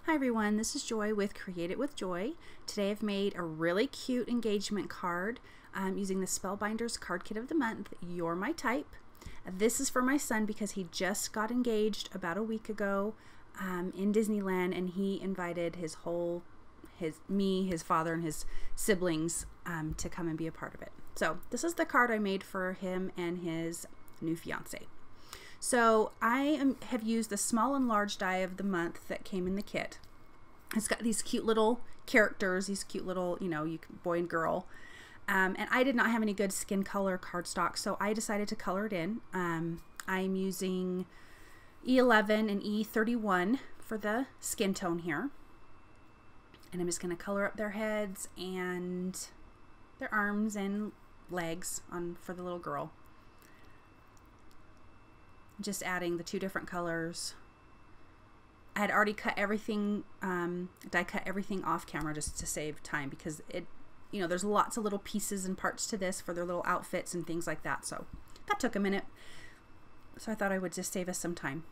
Hi everyone, this is Joy with Create It with Joy. Today I've made a really cute engagement card using the Spellbinders card kit of the month, You're My Type. This is for my son because he just got engaged about a week ago in Disneyland, and he invited his father and his siblings to come and be a part of it. So this is the card I made for him and his new fiance. So I have used the small and large die of the month that came in the kit. It's got these cute little characters, these cute little, boy and girl. And I did not have any good skin color cardstock, so I decided to color it in. I'm using E11 and E31 for the skin tone here. And I'm just going to color up their heads and their arms and legs for the little girl. Just adding the two different colors. I had already cut everything, die cut everything off camera just to save time, because there's lots of little pieces and parts to this for their little outfits and things like that. So that took a minute. So I thought I would just save us some time.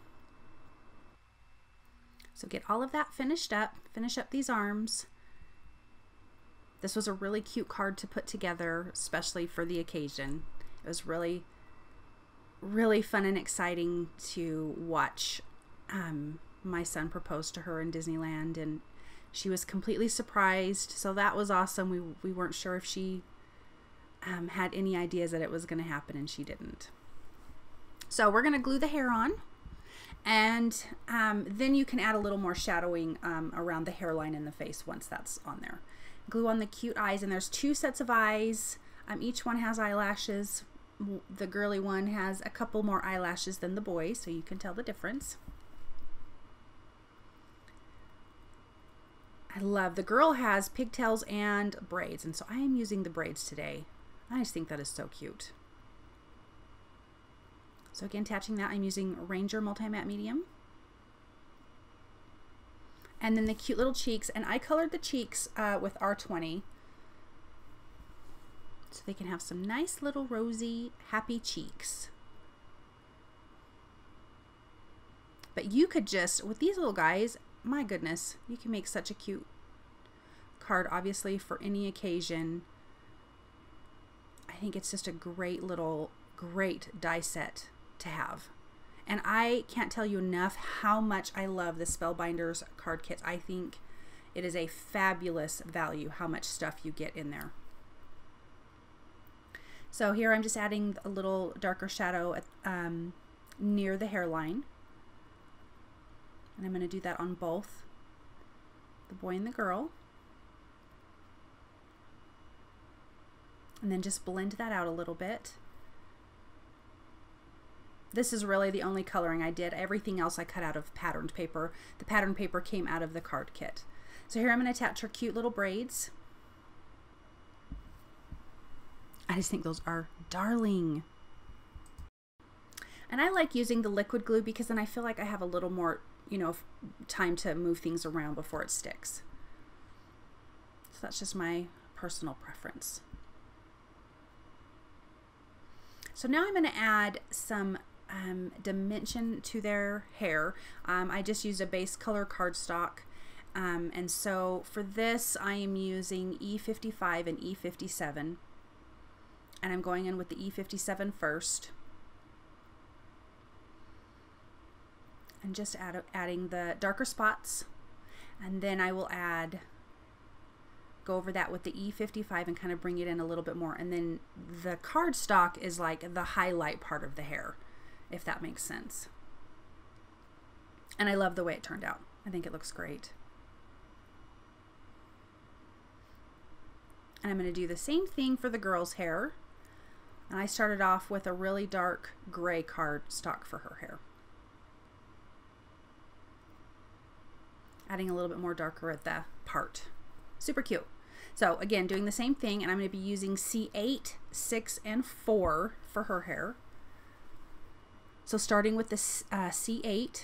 So get all of that finished up, finish up these arms. This was a really cute card to put together, especially for the occasion. It was really fun and exciting to watch my son propose to her in Disneyland, and she was completely surprised, so that was awesome. We weren't sure if she had any ideas that it was going to happen, and she didn't. So we're going to glue the hair on, and then you can add a little more shadowing around the hairline and the face once that's on there. Glue on the cute eyes, and there's two sets of eyes. Each one has eyelashes. The girly one has a couple more eyelashes than the boy, so you can tell the difference. I love, the girl has pigtails and braids, and so I am using the braids today. I just think that is so cute. So again, attaching that, I'm using Ranger Multi-Matte Medium. And then the cute little cheeks, and I colored the cheeks with R20. So they can have some nice little rosy, happy cheeks. But you could just, with these little guys, my goodness, you can make such a cute card, obviously, for any occasion. I think it's just a great die set to have. And I can't tell you enough how much I love the Spellbinders card kits. I think it is a fabulous value how much stuff you get in there. So here I'm just adding a little darker shadow at, near the hairline. And I'm going to do that on both the boy and the girl. And then just blend that out a little bit. This is really the only coloring I did. Everything else I cut out of patterned paper. The patterned paper came out of the card kit. So here I'm going to attach her cute little braids. I just think those are darling. And I like using the liquid glue because then I feel like I have a little more, time to move things around before it sticks. So that's just my personal preference. So now I'm going to add some dimension to their hair. I just used a base color cardstock. And so for this, I am using E55 and E57. And I'm going in with the E57 first. And just adding the darker spots. And then I will go over that with the E55 and kind of bring it in a little bit more. And then the cardstock is like the highlight part of the hair, if that makes sense. And I love the way it turned out. I think it looks great. And I'm going to do the same thing for the girl's hair. And I started off with a really dark gray cardstock for her hair. Adding a little bit more darker at the part. Super cute. So again, doing the same thing, and I'm going to be using C8, 6, and 4 for her hair. So starting with the C8,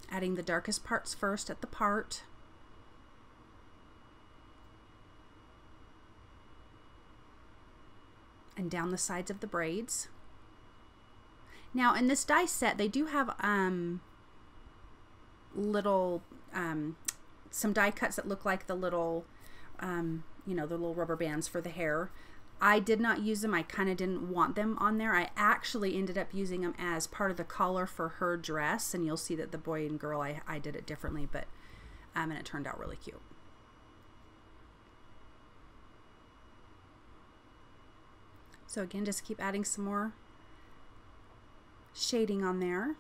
adding the darkest parts first at the part. And down the sides of the braids. Now in this die set, they do have little, some die cuts that look like the little, you know, the little rubber bands for the hair. I did not use them. I kind of didn't want them on there. I actually ended up using them as part of the collar for her dress, and you'll see that the boy and girl, I did it differently, but and it turned out really cute. So again, just keep adding some more shading on there.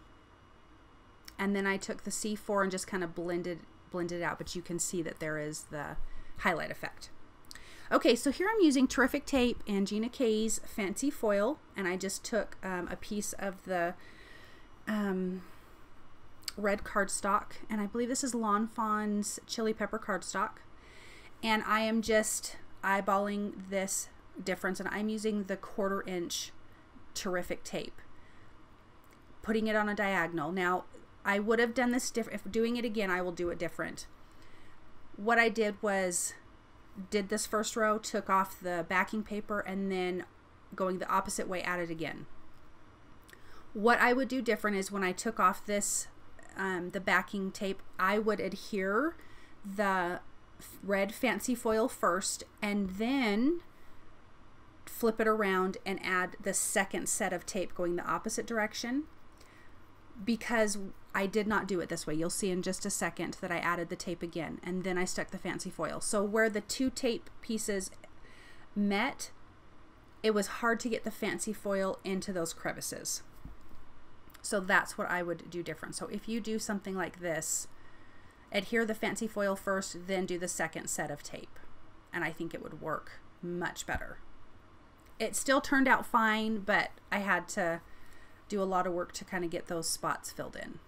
And then I took the C4 and just kind of blended it out, but you can see that there is the highlight effect. Okay, so here I'm using Terrific Tape and Gina K's Fancy Foil, and I just took a piece of the red cardstock, and I believe this is Lawn Fawn's Chili Pepper cardstock, and I am just eyeballing this difference, and I'm using the 1/4 inch Terrific Tape, putting it on a diagonal. Now I would have done this different. If doing it again, I will do it different. What I did was did this first row, took off the backing paper, and then going the opposite way, added again. What I would do different is when I took off this the backing tape, I would adhere the red Fancy Foil first and then flip it around and add the second set of tape going the opposite direction, because I did not do it this way. You'll see in just a second that I added the tape again, and then I stuck the Fancy Foil. So where the two tape pieces met, it was hard to get the Fancy Foil into those crevices. So that's what I would do different. So if you do something like this, adhere the Fancy Foil first, then do the second set of tape, and I think it would work much better. It still turned out fine, but I had to do a lot of work to kind of get those spots filled in.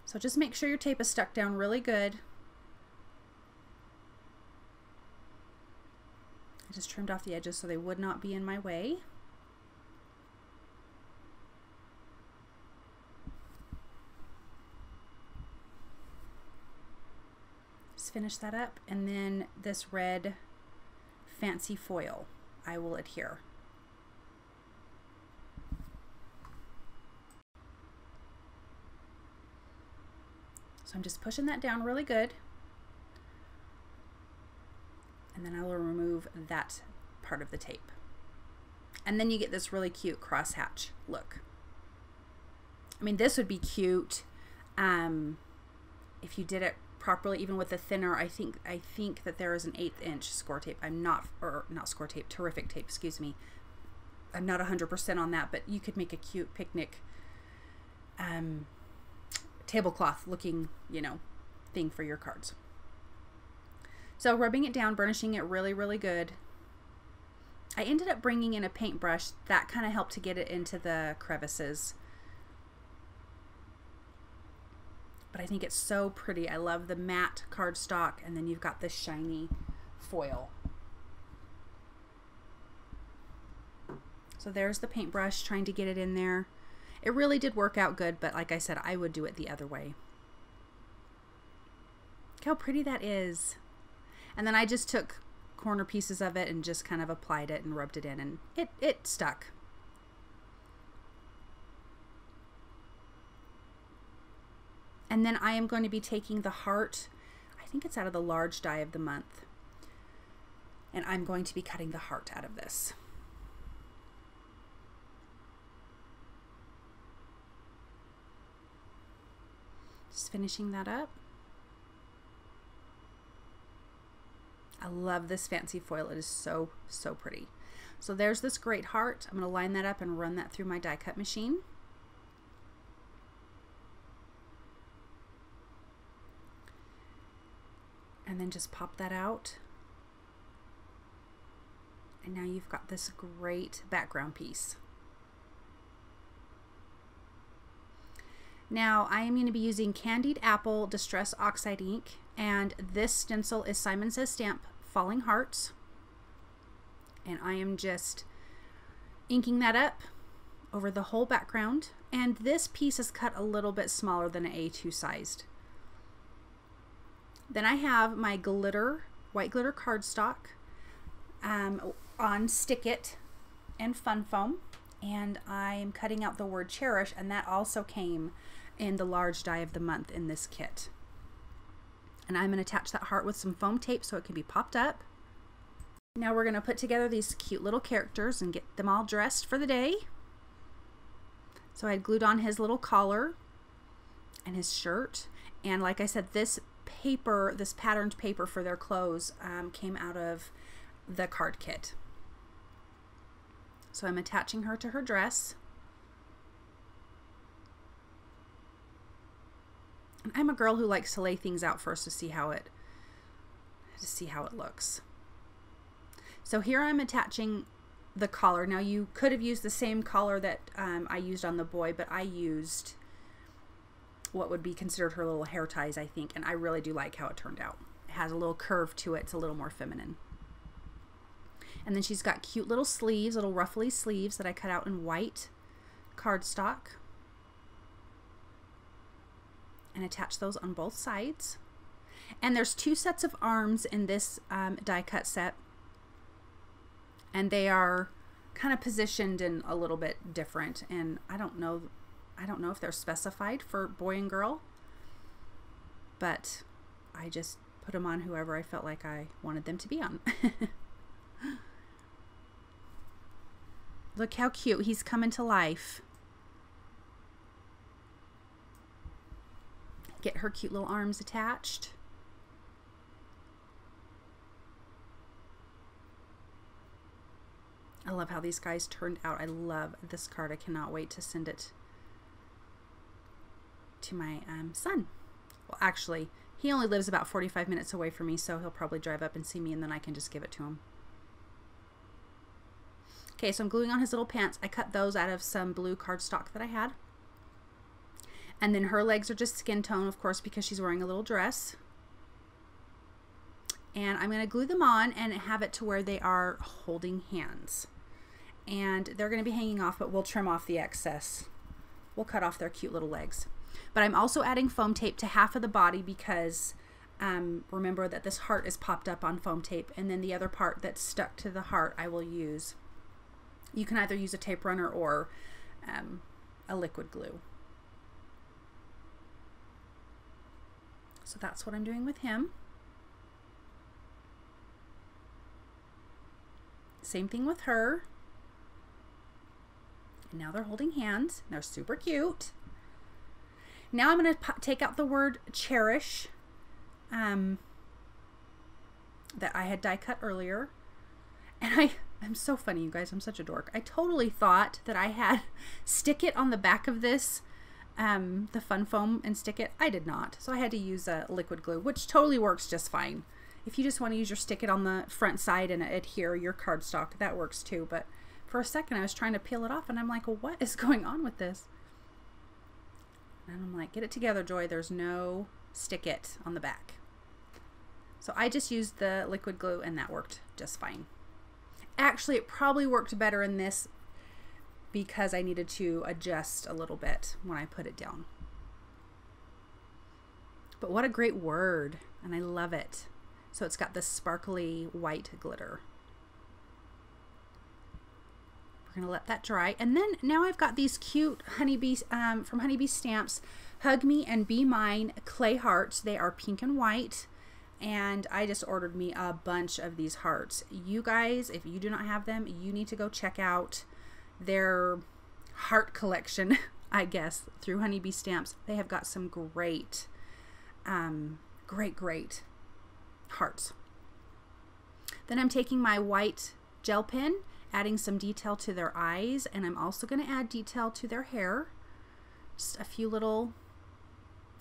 So just make sure your tape is stuck down really good. I just trimmed off the edges so they would not be in my way. Just finish that up, and then this red Fancy Foil I will adhere. So I'm just pushing that down really good, and then I will remove that part of the tape, and then you get this really cute crosshatch look. I mean, this would be cute if you did it properly, even with the thinner. I think that there is an 1/8 inch score tape. I'm not, or not score tape, Terrific Tape, excuse me. I'm not 100% on that, but you could make a cute picnic tablecloth looking, you know, thing for your cards. So rubbing it down, burnishing it really, really good. I ended up bringing in a paintbrush. That kind of helped to get it into the crevices. But I think it's so pretty. I love the matte cardstock, and then you've got this shiny foil. So there's the paintbrush, trying to get it in there. It really did work out good, but like I said, I would do it the other way. Look how pretty that is. And then I just took corner pieces of it and just kind of applied it and rubbed it in, and it stuck. And then I am going to be taking the heart, I think it's out of the large die of the month, and I'm going to be cutting the heart out of this. Just finishing that up. I love this Fancy Foil. It is so, so pretty. So there's this great heart. I'm going to line that up and run that through my die cut machine. And then just pop that out. And now you've got this great background piece. Now I am going to be using Candied Apple Distress Oxide ink, and this stencil is Simon Says Stamp Falling Hearts. And I am just inking that up over the whole background. And this piece is cut a little bit smaller than an A2 sized. Then I have my glitter, white glitter cardstock on Stick It and Fun Foam, and I'm cutting out the word cherish, and that also came in the large die of the month in this kit. And I'm going to attach that heart with some foam tape so it can be popped up. Now we're going to put together these cute little characters and get them all dressed for the day. So I glued on his little collar and his shirt, and like I said, this paper, this patterned paper for their clothes came out of the card kit. So I'm attaching her to her dress. And I'm a girl who likes to lay things out first to see how it looks. So here I'm attaching the collar. Now you could have used the same collar that I used on the boy, but I used what would be considered her little hair ties, I think, and I really do like how it turned out. It has a little curve to it. It's a little more feminine. And then she's got cute little sleeves, little ruffly sleeves that I cut out in white cardstock. And attach those on both sides. And there's 2 sets of arms in this die cut set. And they are kind of positioned in a little bit different. And I don't know if they're specified for boy and girl. But I just put them on whoever I felt like I wanted them to be on. Look how cute he's coming to life. Get her cute little arms attached. I love how these guys turned out. I love this card. I cannot wait to send it to my son. Well, actually, he only lives about 45 minutes away from me, so he'll probably drive up and see me, and then I can just give it to him. Okay, so I'm gluing on his little pants. I cut those out of some blue cardstock that I had. And then her legs are just skin tone, of course, because she's wearing a little dress. And I'm going to glue them on and have it to where they are holding hands. And they're going to be hanging off, but we'll trim off the excess. We'll cut off their cute little legs. But I'm also adding foam tape to half of the body because remember that this heart is popped up on foam tape, and then the other part that's stuck to the heart I will use. You can either use a tape runner or a liquid glue. So that's what I'm doing with him. Same thing with her. And now they're holding hands. They're super cute. Now I'm going to take out the word cherish that I had die cut earlier. And I'm so funny, you guys. I'm such a dork. I totally thought that I had stick it on the back of this, the fun foam, and stick it. I did not. So I had to use a liquid glue, which totally works just fine. If you just want to use your stick it on the front side and adhere your cardstock, that works too. But for a second I was trying to peel it off and I'm like, well, what is going on with this? And I'm like, get it together, Joy. There's no stick it on the back. So I just used the liquid glue and that worked just fine. Actually, it probably worked better in this because I needed to adjust a little bit when I put it down. But what a great word, and I love it. So it's got this sparkly white glitter. We're gonna let that dry. And then now I've got these cute honeybees from Honeybee Stamps, Hug Me and Be Mine clay hearts. They are pink and white. And I just ordered me a bunch of these hearts. You guys, if you do not have them, you need to go check out their heart collection, I guess, through Honeybee Stamps. They have got some great, great hearts. Then I'm taking my white gel pen, adding some detail to their eyes, and I'm also going to add detail to their hair. Just a few little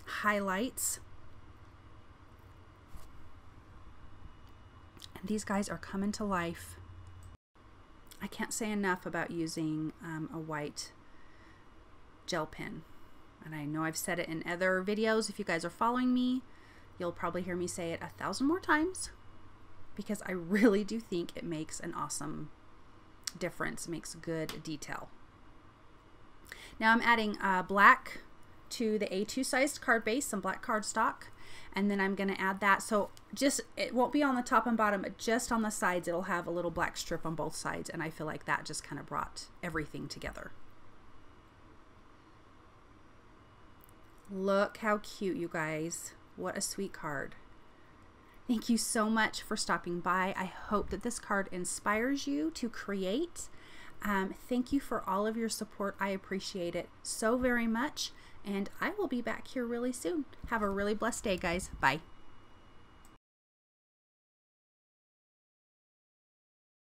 highlights. And these guys are coming to life. I can't say enough about using a white gel pen. And I know I've said it in other videos. If you guys are following me, you'll probably hear me say it 1,000 more times because I really do think it makes an awesome difference, makes good detail. Now I'm adding black to the A2 sized card base, some black cardstock, and then I'm going to add that. So just, it won't be on the top and bottom, but just on the sides it'll have a little black strip on both sides, and I feel like that just kind of brought everything together. Look how cute, you guys. What a sweet card. Thank you so much for stopping by. I hope that this card inspires you to create. Thank you for all of your support. I appreciate it so very much, and I will be back here really soon. Have a really blessed day, guys. Bye.